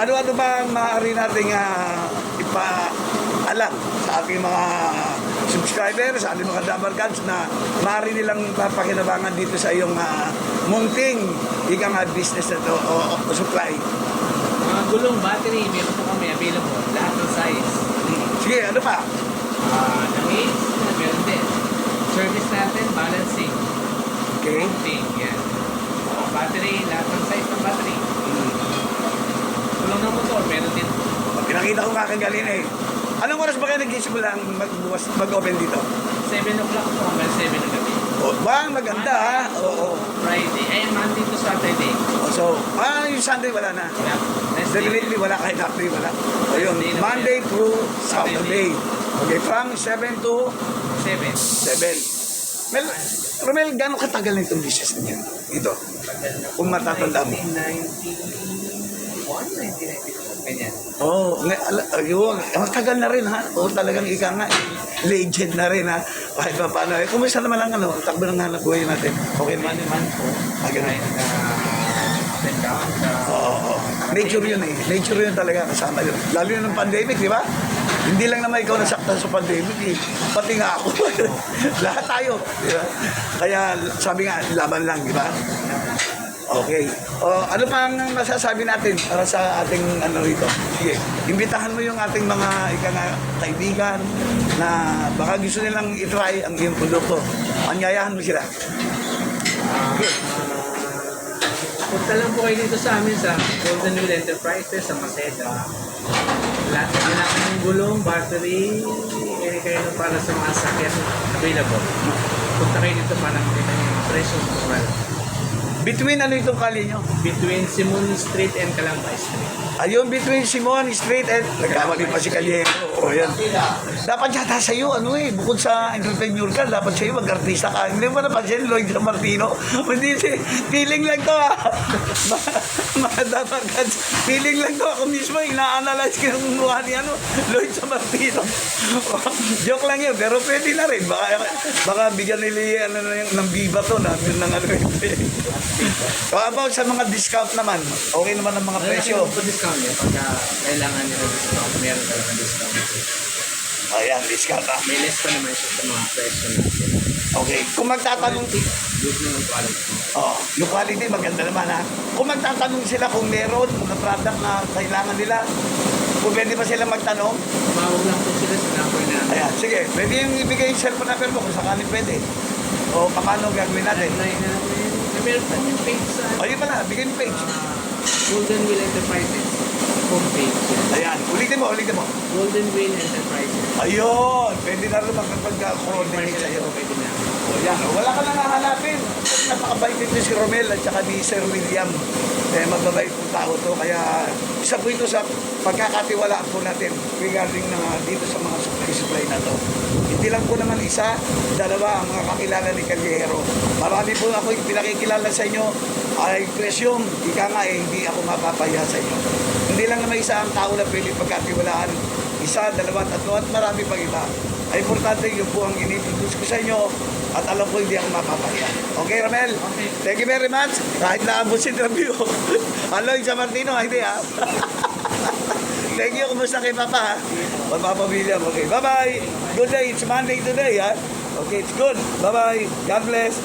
Ano-ano ba ang maaari nating ipaalam sa ating mga subscribers, sa ating mga dabarkads na maaari nilang papakinabangan dito sa iyong munting ika nga business na to o supply? Mga gulong battery, meron po kami available. Lahat ng size. Sige, ano pa? Ng age, meron din. Service natin, balancing. Okay. Mounting, yan. Battery, lahat ng size ng battery. Gulong ng motor, meron din. Pinakita ko nga kanina eh. Anong oras ba kayo nag-isimula ang mag-open dito? 7 o'clock po hanggang 7 ng gabi. Oh, ba, maganda ha? Oo. Friday, ay Monday to Saturday. So, yung Sunday wala na. Yeah. Next day. Definitely wala, kahit half day wala. O yun, Monday through Saturday. Okay, from 7 to 7. 7. Mel, Romel, gano'ng katagal na itong business niya? Ito, kung matatanda mo. 1991, 1992. Ganyan. Oo, yun. Matagal na rin ha. Oo, talagang ika nga. Legend na rin ha. Kahit pa paano. Kumusta naman ang takbo ng hanap buhay natin? Okay naman. Naman po. Ganun. Up and down. Oo. Nature yun eh. Nature yun talaga kasama yun. Lalo yun ng pandemic, di ba? Hindi lang naman ikaw nasaktan sa pandemic eh. Pati nga ako. Lahat tayo. Di ba? Kaya sabi nga, laban lang, di ba? Okay. Ano pa ang masasabi natin para sa ating rito? Sige, imbitahan mo yung ating mga kaibigan na baka gusto nilang itry ang iyong produkto. Anyayahan mo sila. Okay. Punta lang po kayo dito sa amin sa Golden Wheel Enterprises sa Maceda. Lahat ng gulong, battery, kayo para sa mga sakyan available. Punta kayo dito para makita niyo yung presyo ng mura. Between ano itong kali nyo? Between Simon Street and Calamba Street. Ayun, between Simon Street and nagkamali pa si Caliero. O yan. Dapat yata sa'yo, bukod sa entrepreneur ka, dapat sa'yo mag-artista ka. Hindi mo napansin, Lloyd San Martino? Hindi, feeling lang to dapat, feeling lang to. Ako mismo, ina-analyze ko yung mukha ni Lloyd San Martino. Joke lang yun, pero pwede na rin. Baka bigyan nila ng biba to, ng about sa mga discount naman, okay naman ang mga presyo. Meron po discount niya. Pagka kailangan niya ng discount, meron talaga discount. Ayan, discount May less pa naman siya sa mga presyo natin. Okay, kung magtatanong, Good naman quality. yung quality maganda naman ha. Kung magtatanong sila kung meron mga product na kailangan nila, kung pwede ba sila magtanong? Tumawag lang po sila sa number na. Ayan, sige, pwede yung ibigay yung cellphone number mo kung sakaling pwede. O paano gagawin natin? Meron pa yung page sa Ayun pala, bigay yung page. Golden Wheel Enterprises homepage. Ayan, ulitin mo. Golden Wheel Enterprises. Ayun, pwede na rin makapag-coordinate sa'yo. Pwede na. Yan, wala ka nang hahanapin. Napakabait nito si Romel at saka ni Sir William. Mababait po tao to. Kaya isa po ito sa pagkakatiwalaan po natin regarding dito sa mga supply na to. Hindi lang po naman isa, dalawa ang mga kakilala ni Caliero. Marami po ako pinakikilala sa inyo. Ay presyong, ika nga hindi ako mapapaya sa inyo. Hindi lang naman isa ang tao na pwede pagkatiwalaan. Isa, dalawa, tatlo at marami pang iba. Ay importante yun po ang in-introduce ko sa inyo at alam ko hindi ako mapapahiya. Okay, Romel? Okay. Thank you very much. Kahit naabot si interview. Lloyd San Martino, hindi ha? Thank you. Kumusta kay Papa ha? Magpapamilya. Okay, bye-bye. Good day. It's Monday today ha? Okay, it's good. Bye-bye. God bless.